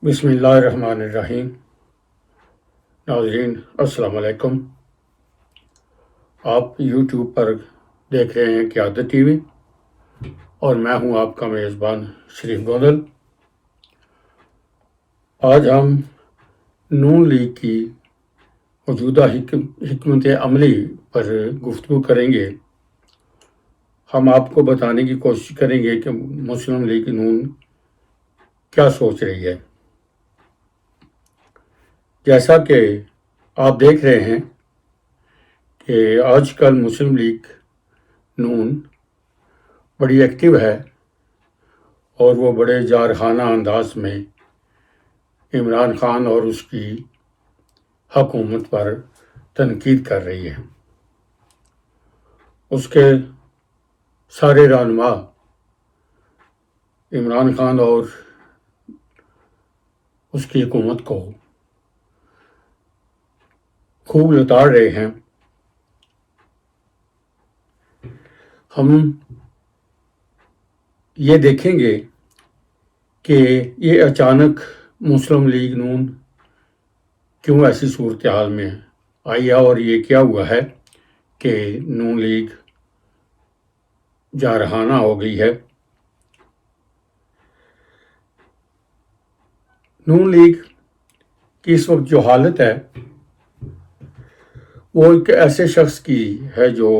بسم اللہ الرحمن الرحیم۔ ناظرین السلام علیکم۔ آپ یوٹیوب پر دیکھ رہے ہیں قیادت ٹی وی اور میں ہوں آپ کا میزبان شریف گوندل۔ آج ہم نون لیگ کی موجودہ حکمت عملی پر گفتگو کریں گے۔ ہم آپ کو بتانے کی کوشش کریں گے کہ مسلم لیگ نون کیا سوچ رہی ہے۔ جیسا کہ آپ دیکھ رہے ہیں کہ آج کل مسلم لیگ نون بڑی ایکٹیو ہے اور وہ بڑے جارحانہ انداز میں عمران خان اور اس کی حکومت پر تنقید کر رہی ہے۔ اس کے سارے رہنما عمران خان اور اس کی حکومت کو خوب لتاڑ رہے ہیں۔ ہم یہ دیکھیں گے کہ یہ اچانک مسلم لیگ نون کیوں ایسی صورتحال میں آئی ہے اور یہ کیا ہوا ہے کہ نون لیگ جارحانہ ہو گئی ہے۔ نون لیگ کی اس وقت جو حالت ہے وہ ایک ایسے شخص کی ہے جو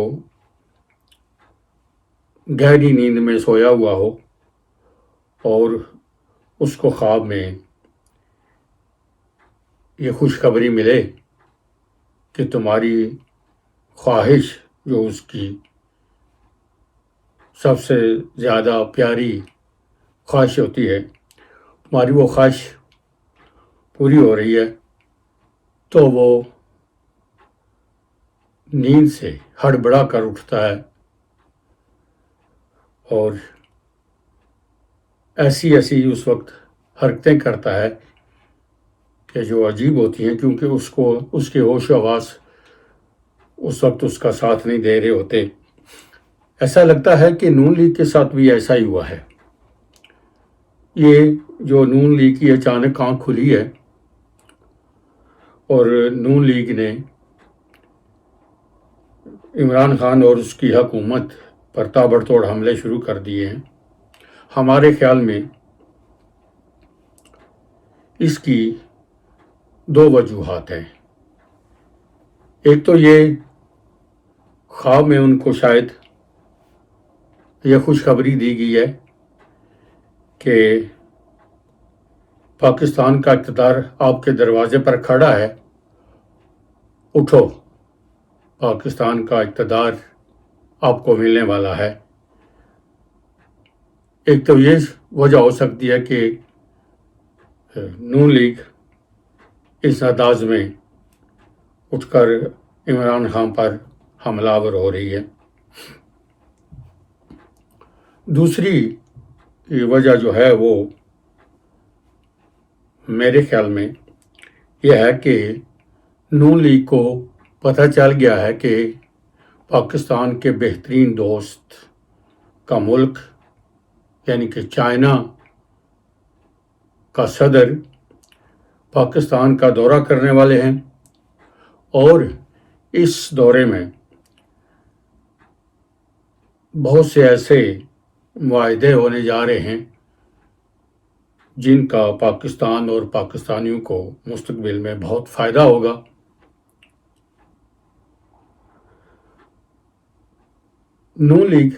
گہری نیند میں سویا ہوا ہو اور اس کو خواب میں یہ خوشخبری ملے کہ تمہاری خواہش جو اس کی سب سے زیادہ پیاری خواہش ہوتی ہے، تمہاری وہ خواہش پوری ہو رہی ہے، تو وہ نیند سے ہڑبڑا کر اٹھتا ہے اور ایسی اس وقت حرکتیں کرتا ہے کہ جو عجیب ہوتی ہیں، کیونکہ اس کے ہوش و حواس اس وقت اس کا ساتھ نہیں دے رہے ہوتے۔ ایسا لگتا ہے کہ نون لیگ کے ساتھ بھی ایسا ہی ہوا ہے۔ یہ جو نون لیگ کی اچانک آنکھ کھلی ہے اور نون لیگ نے عمران خان اور اس کی حکومت پر تابڑ توڑ حملے شروع کر دیے ہیں، ہمارے خیال میں اس کی دو وجوہات ہیں۔ ایک تو یہ خواب میں ان کو شاید یہ خوشخبری دی گئی ہے کہ پاکستان کا اقتدار آپ کے دروازے پر کھڑا ہے، اٹھو، پاکستان کا اقتدار آپ کو ملنے والا ہے۔ ایک تو یہ وجہ ہو سکتی ہے کہ نون لیگ اس انداز میں اٹھ کر عمران خان پر حملہ آور ہو رہی ہے۔ دوسری وجہ جو ہے وہ میرے خیال میں یہ ہے کہ نون لیگ کو پتہ چل گیا ہے کہ پاکستان کے بہترین دوست کا ملک یعنی کہ چائنا کا صدر پاکستان کا دورہ کرنے والے ہیں اور اس دورے میں بہت سے ایسے معاہدے ہونے جا رہے ہیں جن کا پاکستان اور پاکستانیوں کو مستقبل میں بہت فائدہ ہوگا۔ نون لیگ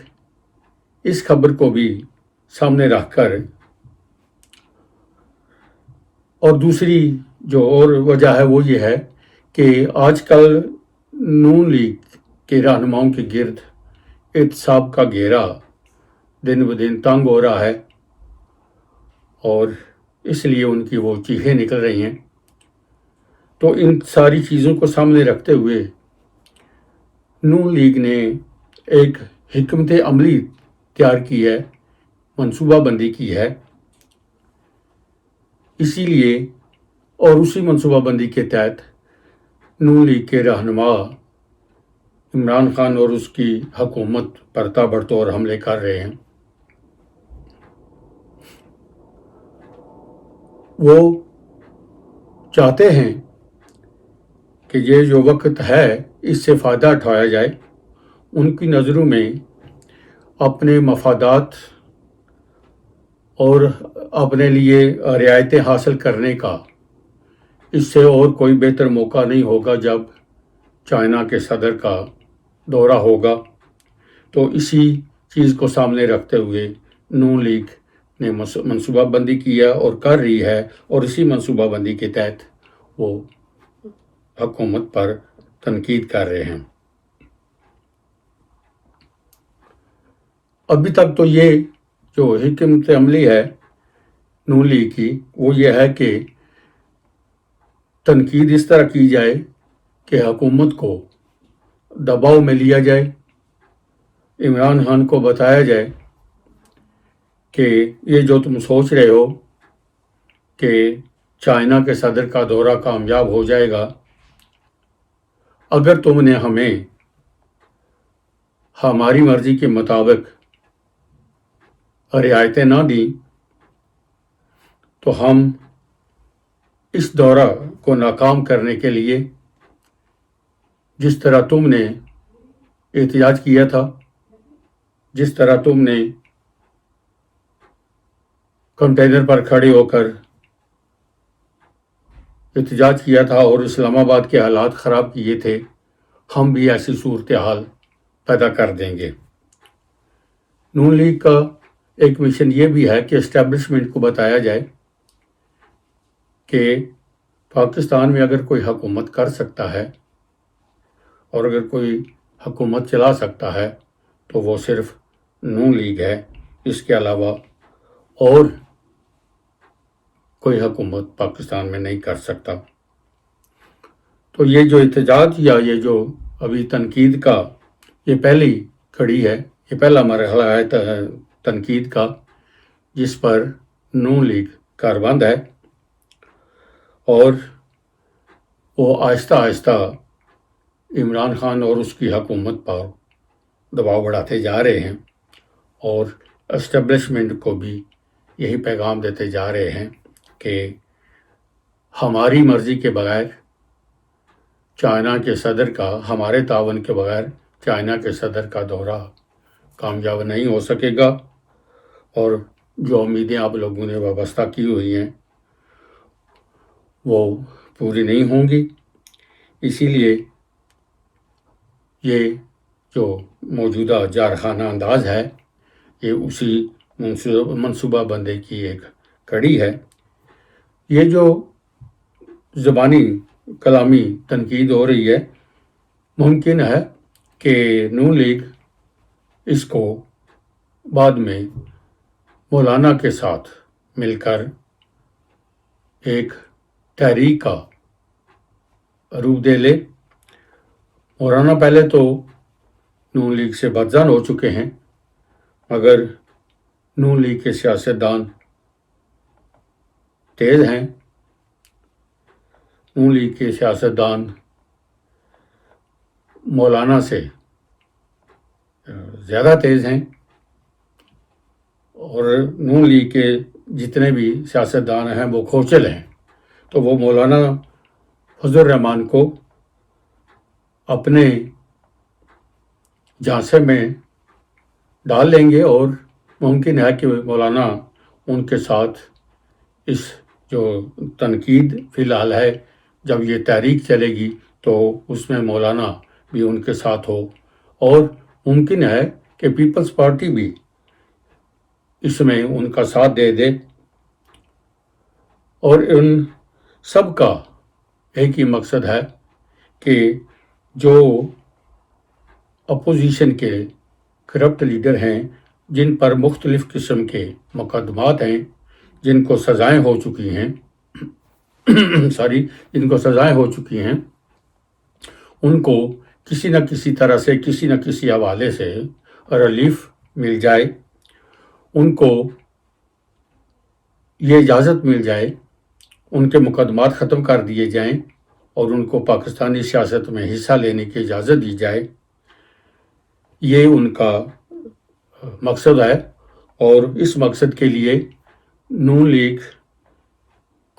اس خبر کو بھی سامنے رکھ کر اور دوسری جو اور وجہ ہے وہ یہ ہے کہ آج کل نون لیگ کے رہنماؤں کے گرد احتساب کا گھیرا دن بدن تنگ ہو رہا ہے اور اس لیے ان کی وہ چیخیں نکل رہی ہیں۔ تو ان ساری چیزوں کو سامنے رکھتے ہوئے نون لیگ نے ایک حکمت عملی تیار کی ہے، منصوبہ بندی کی ہے۔ اسی لیے اور اسی منصوبہ بندی کے تحت نون لیگ کے رہنما عمران خان اور اس کی حکومت پر تابڑ توڑ حملے کر رہے ہیں۔ وہ چاہتے ہیں کہ یہ جو وقت ہے اس سے فائدہ اٹھایا جائے. ان کی نظروں میں اپنے مفادات اور اپنے لیے رعایتیں حاصل کرنے کا اس سے اور کوئی بہتر موقع نہیں ہوگا جب چائنا کے صدر کا دورہ ہوگا. تو اسی چیز کو سامنے رکھتے ہوئے نون لیگ نے منصوبہ بندی کیا اور کر رہی ہے، اور اسی منصوبہ بندی کے تحت وہ حکومت پر تنقید کر رہے ہیں. ابھی تک تو یہ جو حکمت عملی ہے نون لیگ کی وہ یہ ہے کہ تنقید اس طرح کی جائے کہ حکومت کو دباؤ میں لیا جائے. عمران خان کو بتایا جائے کہ یہ جو تم سوچ رہے ہو کہ چائنا کے صدر کا دورہ کامیاب ہو جائے گا، اگر تم نے ہمیں ہماری مرضی کے مطابق رعایتیں نہ دیں تو ہم اس دورہ کو ناکام کرنے کے لیے جس طرح تم نے احتجاج کیا تھا، جس طرح تم نے کنٹینر پر کھڑے ہو کر احتجاج کیا تھا اور اسلام آباد کے حالات خراب کیے تھے، ہم بھی ایسی صورتحال پیدا کر دیں گے. نون لیگ کا ایک مشن یہ بھی ہے کہ اسٹیبلشمنٹ کو بتایا جائے کہ پاکستان میں اگر کوئی حکومت کر سکتا ہے اور اگر کوئی حکومت چلا سکتا ہے تو وہ صرف نون لیگ ہے. اس کے علاوہ اور کوئی حکومت پاکستان میں نہیں کر سکتا. تو یہ جو احتجاج یا یہ جو ابھی تنقید کا یہ پہلی کڑی ہے، یہ پہلا مرحلہ ہے تنقید کا، جس پر نون لیگ کاربند ہے، اور وہ آہستہ آہستہ عمران خان اور اس کی حکومت پر دباؤ بڑھاتے جا رہے ہیں، اور اسٹیبلشمنٹ کو بھی یہی پیغام دیتے جا رہے ہیں کہ ہماری مرضی کے بغیر چائنا کے صدر کا، ہمارے تعاون کے بغیر چائنا کے صدر کا دورہ کامیاب نہیں ہو سکے گا، اور جو امیدیں آپ لوگوں نے وابستہ کی ہوئی ہیں وہ پوری نہیں ہوں گی. اسی لیے یہ جو موجودہ جارحانہ انداز ہے یہ اسی منصوبہ بندی کی ایک کڑی ہے. یہ جو زبانی کلامی تنقید ہو رہی ہے، ممکن ہے کہ نون لیگ اس کو بعد میں مولانا کے ساتھ مل کر ایک تحریک کا روپ دے لے. مولانا پہلے تو نون لیگ سے بدظن ہو چکے ہیں، مگر نون لیگ کے سیاستدان تیز ہیں. نون لیگ کے سیاستدان مولانا سے زیادہ تیز ہیں، اور نون لیگ کے جتنے بھی سیاستدان ہیں وہ کھوچل ہیں. تو وہ مولانا فضل الرحمان کو اپنے جھانسے میں ڈال لیں گے، اور ممکن ہے کہ مولانا ان کے ساتھ اس جو تنقید فی الحال ہے، جب یہ تحریک چلے گی تو اس میں مولانا بھی ان کے ساتھ ہو، اور ممکن ہے کہ پیپلز پارٹی بھی اس میں ان کا ساتھ دے دے. اور ان سب کا ایک ہی مقصد ہے کہ جو اپوزیشن کے کرپٹ لیڈر ہیں، جن پر مختلف قسم کے مقدمات ہیں، جن کو سزائیں ہو چکی ہیں جن کو سزائیں ہو چکی ہیں، ان کو کسی نہ کسی طرح سے، کسی نہ کسی حوالے سے ریلیف مل جائے، ان کو یہ اجازت مل جائے، ان کے مقدمات ختم کر دیے جائیں، اور ان کو پاکستانی سیاست میں حصہ لینے کی اجازت دی جائے. یہ ان کا مقصد ہے، اور اس مقصد کے لیے نون لیگ